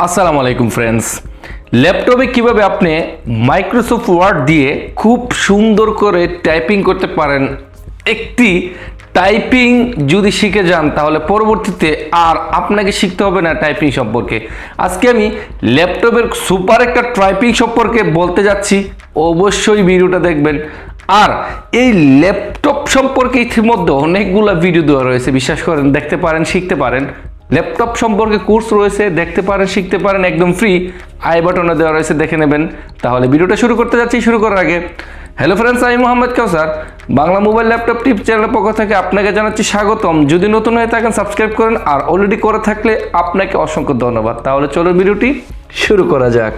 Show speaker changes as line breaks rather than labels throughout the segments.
আসসালামু আলাইকুম ফ্রেন্ডস, ল্যাপটপে কিভাবে আপনি মাইক্রোসফট ওয়ার্ড দিয়ে খুব সুন্দর করে টাইপিং করতে পারেন। একটি টাইপিং যদি শিখে যান তাহলে পরবর্তীতে আর আপনাকে শিখতে হবে না টাইপিং সম্পর্কে। আজকে আমি ল্যাপটপের সুপার একটা টাইপিং সম্পর্কে বলতে যাচ্ছি, অবশ্যই ভিডিওটা দেখবেন। আর এই ল্যাপটপ সম্পর্কে ইতিমধ্যে অনেকগুলো ভিডিও দেওয়া রয়েছে, বিশ্বাস করেন, দেখতে পারেন, শিখতে পারেন। ল্যাপটপ সম্পর্কে কোর্স রয়েছে, দেখতে পারেন, শিখতে পারেন, একদম ফ্রি। আই বাটনে দেওয়া রয়েছে, দেখে নেবেন। তাহলে ভিডিওটা শুরু করতে যাচ্ছি। শুরু করার আগে হ্যালো ফ্রেন্ডস, আমি মোহাম্মদ কাউসার, বাংলা মোবাইল ল্যাপটপ টিপস চ্যানেলের পক্ষ থেকে আপনাকে জানাচ্ছি স্বাগতম। যদি নতুন হয়ে থাকেন সাবস্ক্রাইব করেন, আর অলরেডি করে থাকলে আপনাকে অসংখ্য ধন্যবাদ। তাহলে চলো ভিডিওটি শুরু করা যাক।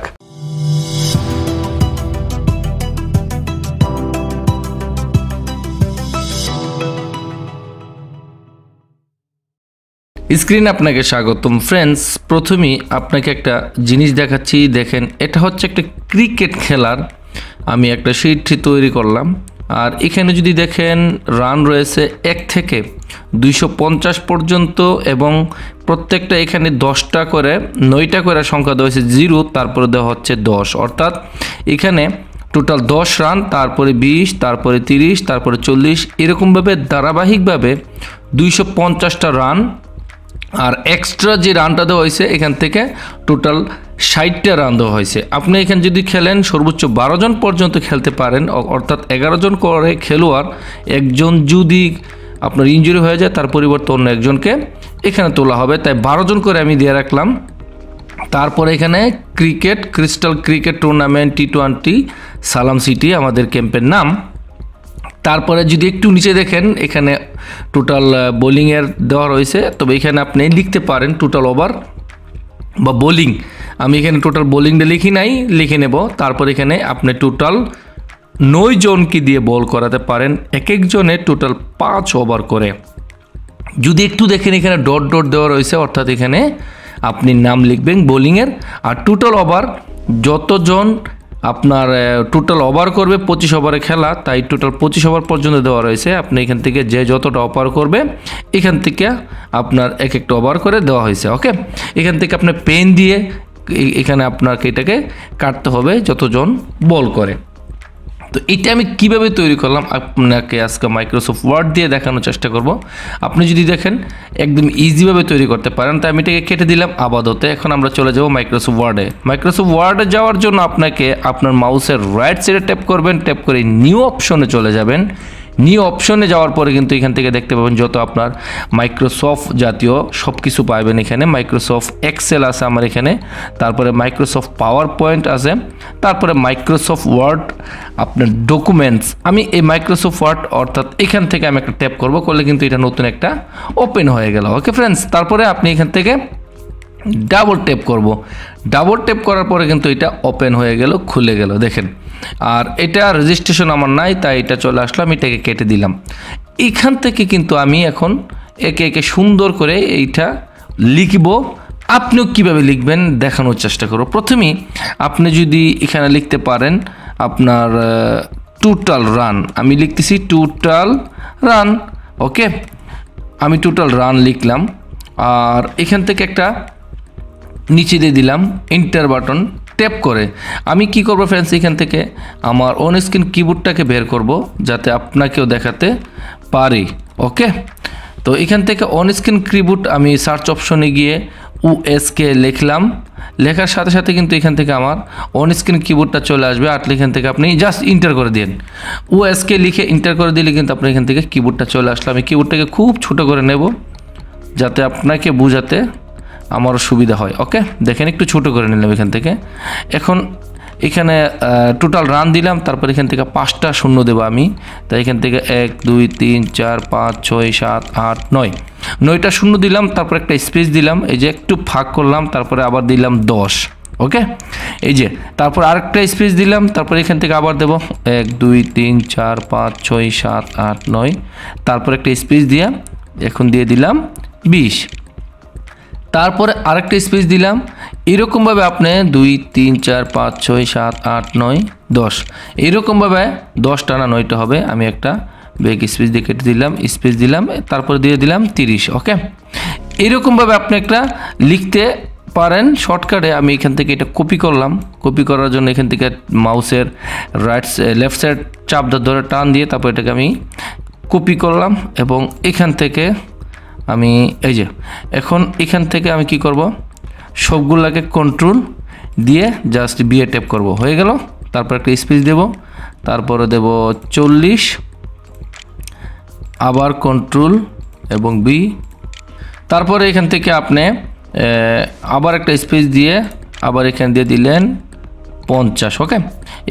স্ক্রিনে আপনাকে স্বাগতম ফ্রেন্ডস। প্রথমেই আপনাকে একটা জিনিস দেখাচ্ছি, দেখেন, এটা হচ্ছে একটা ক্রিকেট খেলার আমি একটা শিট তৈরি করলাম। আর এখানে যদি দেখেন রান রয়েছে 1 থেকে 250 পর্যন্ত, এবং প্রত্যেকটা এখানে 10টা করে 9টা করে সংখ্যা দেওয়া হয়েছে 0, তারপরে দেওয়া হচ্ছে 10, অর্থাৎ এখানে টোটাল 10 রান, তারপরে 20, তারপরে 30, তারপরে 40, এরকমভাবে ধারাবাহিকভাবে 250টা রান। আর এক্সট্রা যে রানটা দেওয়া হয়েছে এখান থেকে টোটাল 60টা রান দেওয়া হয়েছে। আপনি এখানে যদি খেলেন সর্বোচ্চ 12 জন পর্যন্ত খেলতে পারেন, অর্থাৎ 11 জন করে খেলোয়াড়। একজন যদি আপনার ইনজুরি হয়ে যায় তার পরিবর্তে অন্য একজনকে এখানে তোলা হবে, তাই 12 জন করে আমি দিয়ে রাখলাম। তারপরে এখানে cricket, crystal cricket tournament T20 সালাম সিটি আমাদের ক্যাম্পের নাম। তারপরে যদি একটু নিচে দেখেন এখানে টোটাল বোলিংয়ের দেওয়া রয়েছে, তবে এখানে আপনি লিখতে পারেন টোটাল ওভার বা বোলিং। আমি এখানে টোটাল বোলিংটা লিখি নাই, লিখে নেব। তারপর এখানে আপনি টোটাল 9 জনকে দিয়ে বল করাতে পারেন, এক একজনে টোটাল 5 ওভার করে। যদি একটু দেখেন এখানে ডট ডট দেওয়া রয়েছে, অর্থাৎ এখানে আপনি নাম লিখবেন বোলিংয়ের। আর টোটাল ওভার যতজন আপনার টোটাল ওভার করবে, 25 ওভারে খেলা, তাই টোটাল 25 ওভার পর্যন্ত দেওয়া রয়েছে। আপনি এখান থেকে যে যতটা ওভার করবে এখান থেকে আপনার এক একটা ওভার করে দেওয়া হয়েছে। ওকে, এখান থেকে আপনার পেন দিয়ে এখানে আপনাকে এটাকে কাটতে হবে যতজন বল করে। তো এটা আমি কিভাবে তৈরি করলাম আপনাকে আজকে মাইক্রোসফট ওয়ার্ড দিয়ে দেখানোর চেষ্টা করব। আপনি যদি দেখেন একদম ইজিভাবে তৈরি করতে পারেন, তাই আমি এটাকে কেটে দিলাম আপাতত। এখন আমরা চলে যাব মাইক্রোসফট ওয়ার্ডে। মাইক্রোসফট ওয়ার্ডে যাওয়ার জন্য আপনাকে আপনার মাউসের রাইট সাইডে ট্যাপ করবেন, ট্যাপ করে নিউ অপশনে চলে যাবেন। নিউ অপশনে যাওয়ার পরে কিন্তু এখান থেকে দেখতে পাবেন যত আপনার মাইক্রোসফট জাতীয় সব কিছু পাবেন। এখানে মাইক্রোসফট এক্সেল আছে আমার এখানে, তারপরে মাইক্রোসফট পাওয়ার পয়েন্ট আছে, তারপরে মাইক্রোসফট ওয়ার্ড আপনার ডকুমেন্টস। আমি এই মাইক্রোসফট ওয়ার্ড অর্থাৎ এখান থেকে আমি একটা ট্যাপ করব, করলে কিন্তু এটা নতুন একটা ওপেন হয়ে গেল। ওকে ফ্রেন্ডস, তারপরে আপনি এখান থেকে ডাবল ট্যাপ করব। ডাবল ট্যাপ করার পরে কিন্তু এটা ওপেন হয়ে গেল, খুলে গেল, দেখেন। আর এটা রেজিস্ট্রেশন আমার নাই, তাই এটা চলে আসলাম, এটাকে কেটে দিলাম। এখান থেকে কিন্তু আমি এখন একে একে সুন্দর করে এইটা লিখব। আপনিও কিভাবে লিখবেন দেখানোর চেষ্টা করব। প্রথমেই আপনি যদি এখানে লিখতে পারেন আপনার টোটাল রান, আমি লিখতেছি টোটাল রান। ওকে, আমি টোটাল রান লিখলাম। আর এখান থেকে একটা নিচে দিয়ে দিলাম এন্টার বাটন ট্যাপ করে। আমি কি করব ফ্রেন্ডস, এখান থেকে আমার অন স্ক্রিন কিবোর্ডটাকে বের করব যাতে আপনাকেও দেখাতে পারি। ওকে, তো এখান থেকে অন স্ক্রিন কিবোর্ড আমি সার্চ অপশনে গিয়ে USK লিখলাম। লেখার সাথে সাথে কিন্তু এখান থেকে আমার অন স্ক্রিন কিবোর্ডটা চলে আসবে। আর এখান থেকে আপনি জাস্ট ইন্টার করে দিন, USK লিখে ইন্টার করে দিলে কিন্তু আপনার এখান থেকে কিবোর্ডটা চলে আসলো। আমি কিবোর্ডটাকে খুব ছোট করে নেব যাতে আপনাকে বোঝাতে আমারও সুবিধা হয়। ওকে, দেখেন একটু ছোট করে নিলাম এখান থেকে। এখন এখানে টোটাল রান দিলাম, তারপর এখান থেকে 5টা শূন্য দেবো আমি। তাই এখান থেকে 1 2 3 4 5 6 7 8 9টা শূন্য দিলাম, তারপর একটা স্পেস দিলাম, এই যে একটু ফাঁক করলাম, তারপরে আবার দিলাম 10। ওকে, এই যে তারপর আরেকটা স্পেস দিলাম, তারপর এখান থেকে আবার দেব 1 2 3 4 5 6 7 8 9, তারপর একটা স্পেস দিয়ে এখন দিয়ে দিলাম 20, তারপরে আরেকটা স্পেস দিলাম। এরকমভাবে আপনি 2 3 4 5 6 7 8 9 10 এরকমভাবে 10টা না 9টা হবে। আমি একটা ব্যাক স্পেস দিয়ে কেটে দিলাম, স্পেস দিলাম, তারপরে দিয়ে দিলাম 30। ওকে, এরকমভাবে আপনি একটা লিখতে পারেন শর্টকাটে আমি এখান থেকে এটা কপি করলাম। কপি করার জন্য এখান থেকে মাউসের লেফট সাইড চাপ ধরে টান দিয়ে তারপর এটাকে আমি কপি করলাম এবং এখান থেকে আমি এই যে এখন এখান থেকে আমি কি করব, সবগুলোকে কন্ট্রোল দিয়ে জাস্ট বিয়ে ট্যাপ করব, হয়ে গেল। তারপর একটা স্পেস দেব, তারপরে দেব 40, আবার কন্ট্রোল এবং বি, তারপরে এখান থেকে আপনি আবার একটা স্পেস দিয়ে আবার এখান দিয়ে দিলেন 50। ওকে,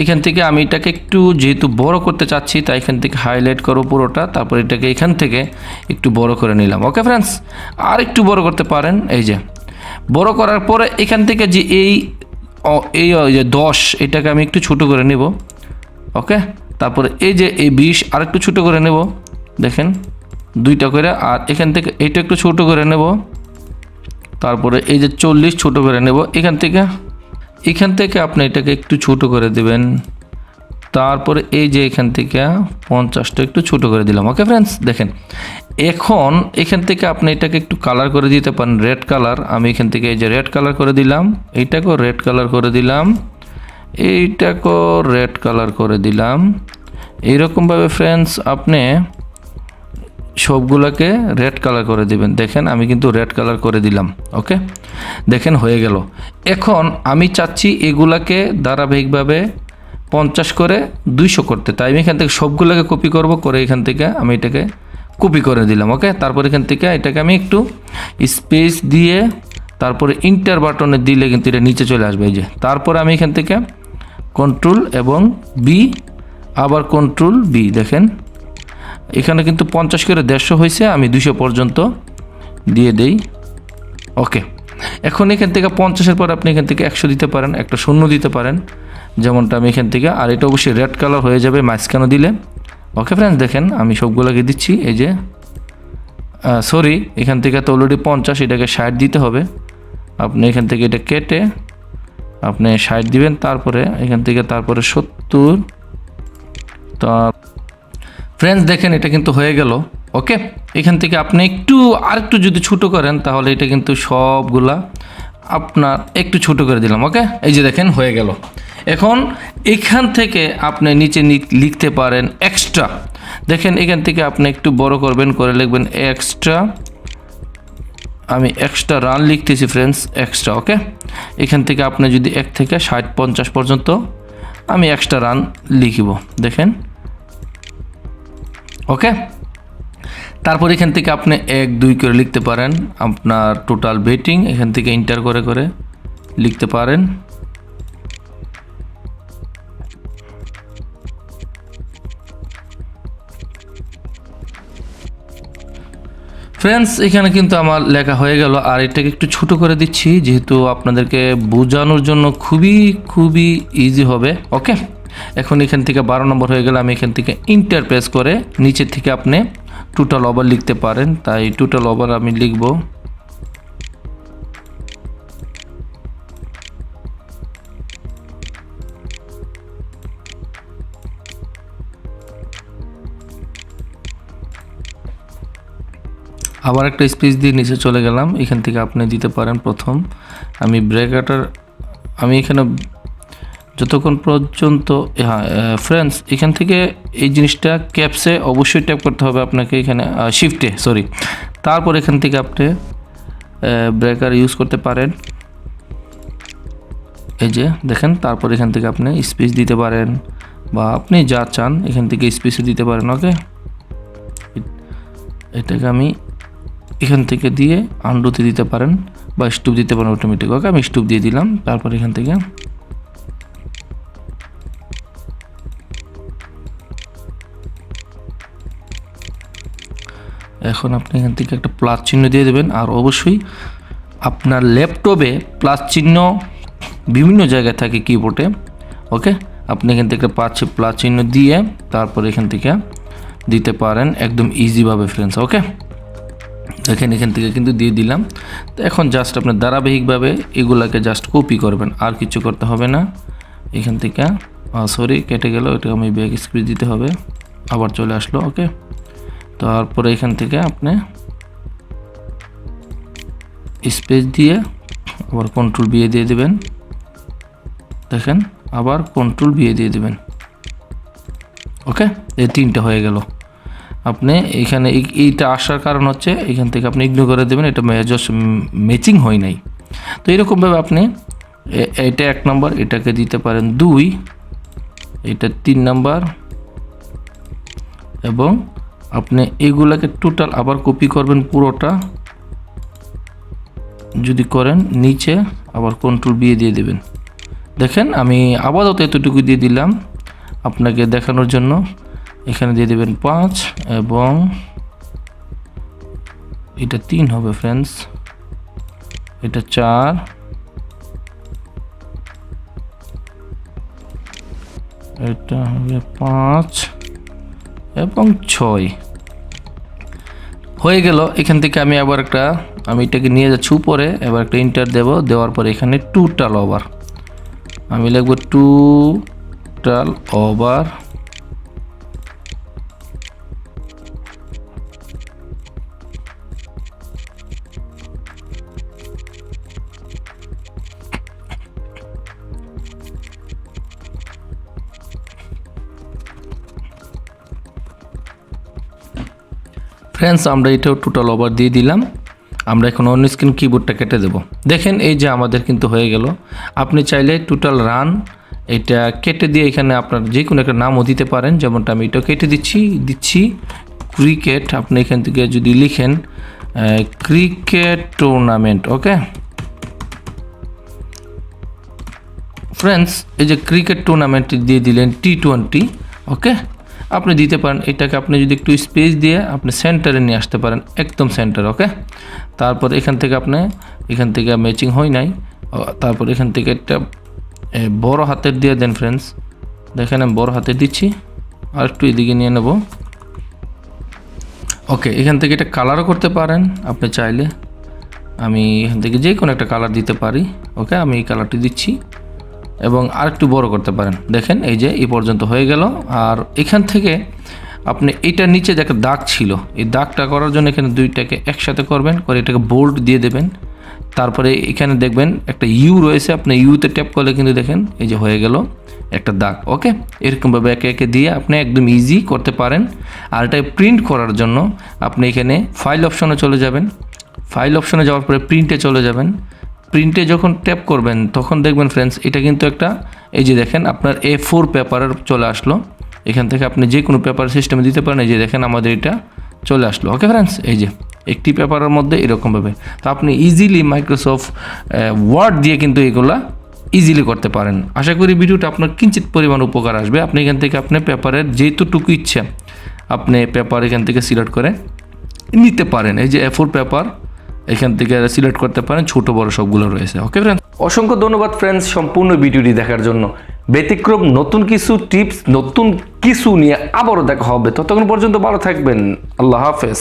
এখান থেকে আমি এটাকে একটু যেহেতু বড় করতে চাচ্ছি তাই এখান থেকে হাইলাইট করব পুরোটা, তারপর এটাকে এখান থেকে একটু বড় করে নিলাম। ওকে ফ্রেন্ডস, আর একটু বড় করতে পারেন। এই যে বড় করার পরে এখান থেকে যে এই যে 10 এটাকে আমি একটু ছোট করে নেব। ওকে, তারপরে এই যে এই 20 আর একটু ছোট করে নেব, দেখেন দুইটা করে, আর এখান থেকে এইটা একটু ছোট করে নেব, তারপরে এই যে 40 ছোট করে নেব। এখান থেকে আপনি এটাকে একটু ছোট করে দিবেন, তারপরে এই যে এখান থেকে 50টা একটু ছোট করে দিলাম। ওকে ফ্রেন্ডস, দেখেন এখন এখান থেকে আপনি এটাকে একটু কালার করে দিতে পারেন, রেড কালার। আমি এখান থেকে এই যে রেড কালার করে দিলাম, এইটাকেও রেড কালার করে দিলাম, এইটাকেও রেড কালার করে দিলাম। এইরকমভাবে ফ্রেন্ডস আপনি সবগুলোকে রেড কালার করে দিবেন। দেখেন আমি কিন্তু রেড কালার করে দিলাম। ওকে, দেখেন হয়ে গেল। এখন আমি চাচ্ছি এগুলাকে ধারাবাহিকভাবে 50 করে 200 করতে, তাই আমি এখান থেকে সবগুলোকে কপি করব, করে এখান থেকে আমি এটাকে কপি করে দিলাম। ওকে, তারপর এখান থেকে এটাকে আমি একটু স্পেস দিয়ে তারপরে ইন্টার বাটনে দিলে কিন্তু এটা নিচে চলে আসবে। এই যে তারপরে আমি এখান থেকে কন্ট্রোল এবং বি, আবার কন্ট্রোল বি, দেখেন এখানে কিন্তু 50 করে 150 হয়েছে, আমি 200 পর্যন্ত দিয়ে দেই। ওকে, এখন এখান থেকে 50-এর পর আপনি এখান থেকে 100 দিতে পারেন, একটা 0 দিতে পারেন, যেমনটা আমি এখান থেকে। আর এটা অবশ্যই রেড কালার হয়ে যাবে মাঝখানে দিলে। ওকে ফ্রেন্ডস, দেখেন আমি সবগুলোকে দিচ্ছি। এই যে সরি, এখান থেকে তো অলরেডি 50, এটাকে 60 দিতে হবে। আপনি এখান থেকে এটা কেটে আপনি 60 দিবেন, তারপরে এখান থেকে তারপরে 70। তা ফ্রেন্ডস দেখেন এটা কিন্তু হয়ে গেল। ওকে, এখান থেকে আপনি আরেকটু যদি ছোটো করেন তাহলে এটা কিন্তু সবগুলা আপনার একটু ছোট করে দিলাম। ওকে, এই যে দেখেন হয়ে গেল। এখন এখান থেকে আপনি নিচে লিখতে পারেন এক্সট্রা। দেখেন এখান থেকে আপনি একটু বড় করবেন, করে লিখবেন এক্সট্রা। আমি এক্সট্রা রান লিখতেছি ফ্রেন্ডস, এক্সট্রা। ওকে, এখান থেকে আপনি যদি 1 থেকে 60-50 পর্যন্ত আমি এক্সট্রা রান লিখিব, দেখেন। ওকে, তারপর এখান থেকে আপনি 1-2 করে লিখতে পারেন, আপনার টোটাল বেটিং এখান থেকে এন্টার করে করে লিখতে পারেন। ফ্রেন্ডস এখানে কিন্তু আমার লেখা হয়ে গেল, আর এটাকে একটু ছোট করে দিচ্ছি যেহেতু আপনাদেরকে বোঝানোর জন্য খুবই ইজি হবে। ওকে, এখন এখান থেকে 12 নম্বর হয়ে গেল। আমি এখান থেকে ইন্টার প্রেস করে নিচের থেকে আপনি টোটাল ওভার লিখতে পারেন, তাই টোটাল ওভার আমি লিখব। আবার একটা স্পেস দিয়ে নিচে চলে গেলাম। এখান থেকে আপনি দিতে পারেন প্রথম আমি ব্র্যাকেটার, আমি এখানে যতক্ষণ পর্যন্ত, হ্যাঁ ফ্রেন্ডস এখান থেকে এই জিনিসটা ক্যাপসে অবশ্যই ট্যাপ করতে হবে আপনাকে, এখানে শিফটে সরি। তারপর এখান থেকে আপনি ব্রেকার ইউজ করতে পারেন, এই যে দেখেন। তারপর এখান থেকে আপনি স্পেস দিতে পারেন বা আপনি যা চান এখান থেকে স্পেসে দিতে পারেন। ওকে, এটাকে আমি এখান থেকে দিয়ে আন্ডুতে দিতে পারেন বা স্টুপ দিতে পারেন অটোমেটিক। ওকে, আমি স্টুপ দিয়ে দিলাম। তারপর এখান থেকে এখন আপনি এখান থেকে একটা প্লাস চিহ্ন দিয়ে দেবেন। আর অবশ্যই আপনার ল্যাপটপে প্লাস চিহ্ন বিভিন্ন জায়গায় থাকে কিবোর্ডে। ওকে, আপনি এখান থেকে প্লাস চিহ্ন দিয়ে তারপর এখান থেকে দিতে পারেন একদম ইজিভাবে ফ্রেন্ডস। ওকে, দেখেন এখান থেকে কিন্তু দিয়ে দিলাম। তো এখন জাস্ট আপনার ধারাবাহিকভাবে এগুলাকে জাস্ট কপি করবেন, আর কিছু করতে হবে না। এখান থেকে সরি কেটে গেল, এটা আমি ব্যাক স্পেস দিতে হবে, আবার চলে আসলো। ওকে, তারপরে এখান থেকে আপনি স্পেস দিয়ে আবার কন্ট্রোল বি দিয়ে দিবেন, দেখেন আবার কন্ট্রোল বি দিয়ে দিবেন। ওকে, এই তিনটা হয়ে গেল। আপনি এখানে এইটা আসার কারণ হচ্ছে এখান থেকে আপনি ইগনোর করে দেবেন, এটা জাস্ট ম্যাচিং হয় নাই। তো এরকমভাবে আপনি এটা 1 নম্বর, এটাকে দিতে পারেন 2, এটা 3 নম্বর, এবং আপনি এগুলাকে টোটাল আবার কপি করবেন পুরোটা। যদি করেন নিচে আবার কন্ট্রোল বি দিয়ে দেবেন। দেখেন আমি আপাতত এতটুকু দিয়ে দিলাম আপনাকে দেখানোর জন্য। এখানে দিয়ে দেবেন 5 এবং এটা 3 হবে ফ্রেন্ডস, এটা 4, এটা হবে 5 এবং 6 হয়ে গেল। এখান থেকে আমি আবার আমি এটাকে নিয়ে যাচ্ছি উপরে, এবার একটা ইন্টার দেব, দেওয়ার পরে এখানে টোটাল ওভার আমি লিখব, টোটাল ওভার ফ্রেন্ডস। আমরা এটাও টোটাল ওভার দিয়ে দিলাম। আমরা এখন অন স্ক্রিন কিবোর্ডটা কেটে দেব। দেখেন এই যে আমাদের কিন্তু হয়ে গেল। আপনি চাইলে টোটাল রান এটা কেটে দিয়ে এখানে আপনার যে কোনো একটা নামও দিতে পারেন, যেমনটা আমি এটা কেটে দিচ্ছি ক্রিকেট। আপনি এখান থেকে যদি লিখেন ক্রিকেট টুর্নামেন্ট। ওকে ফ্রেন্ডস, এই যে ক্রিকেট টুর্নামেন্ট দিয়ে দিলেন T20। ওকে, আপনি দিতে পারেন এটাকে, আপনি যদি একটু স্পেস দিয়ে আপনি সেন্টারে নিয়ে আসতে পারেন, একদম সেন্টার। ওকে, তারপর এখান থেকে ম্যাচিং হয় নাই, তারপর এখান থেকে একটা বড় হাতের দিয়ে দেন ফ্রেন্ডস। দেখেন আমি বড় হাতের দিচ্ছি, আর একটু এদিকে নিয়ে নেব। ওকে, এখান থেকে এটা কালারও করতে পারেন আপনি চাইলে। আমি এখান থেকে যে কোনো একটা কালার দিতে পারি। ওকে, আমি এই কালারটি দিচ্ছি এবং আরেকটু বড় করতে পারেন। দেখেন এই যে এই পর্যন্ত হয়ে গেল। আর এখান থেকে আপনি এইটার নিচে যে একটা দাগ ছিল, এই দাগটা করার জন্য এখানে দুইটাকে একসাথে করবেন, করে এটাকে বোল্ড দিয়ে দেবেন। তারপরে এখানে দেখবেন একটা ইউ রয়েছে, আপনি ইউতে ট্যাপ করলে কিন্তু দেখেন এই যে হয়ে গেল একটা দাগ। ওকে, এরকমভাবে একে একে দিয়ে আপনি একদম ইজি করতে পারেন। আর এটা প্রিন্ট করার জন্য আপনি এখানে ফাইল অপশনে চলে যাবেন। ফাইল অপশনে যাওয়ার পরে প্রিন্টে চলে যাবেন। প্রিন্টে যখন ট্যাপ করবেন তখন দেখবেন ফ্রেন্ডস এটা কিন্তু একটা, এই যে দেখেন আপনার A4 পেপারের চলে আসলো। এখান থেকে আপনি যে কোনো পেপার সিস্টেমে দিতে পারেন। এই যে দেখেন আমাদের এটা চলে আসলো। ওকে ফ্রেন্ডস, এই যে একটি পেপারের মধ্যে এরকমভাবে। তো আপনি ইজিলি মাইক্রোসফট ওয়ার্ড দিয়ে কিন্তু এগুলা ইজিলি করতে পারেন। আশা করি ভিডিওটা আপনার কিঞ্চিত পরিমাণ উপকার আসবে। আপনি এখান থেকে আপনি পেপারের যেটুকু ইচ্ছা আপনি পেপার এখান থেকে সিলেক্ট করে নিতে পারেন। এই যে A4 পেপার এখান থেকে সিলেক্ট করতে পারেন, ছোট বড় সবগুলো রয়েছে। ওকে ফ্রেন্ডস, অসংখ্য ধন্যবাদ ফ্রেন্ডস সম্পূর্ণ ভিডিওটি দেখার জন্য। ব্যতিক্রম নতুন কিছু টিপস, নতুন কিছু নিয়ে আবারও দেখা হবে। ততক্ষণ পর্যন্ত ভালো থাকবেন। আল্লাহ হাফেজ।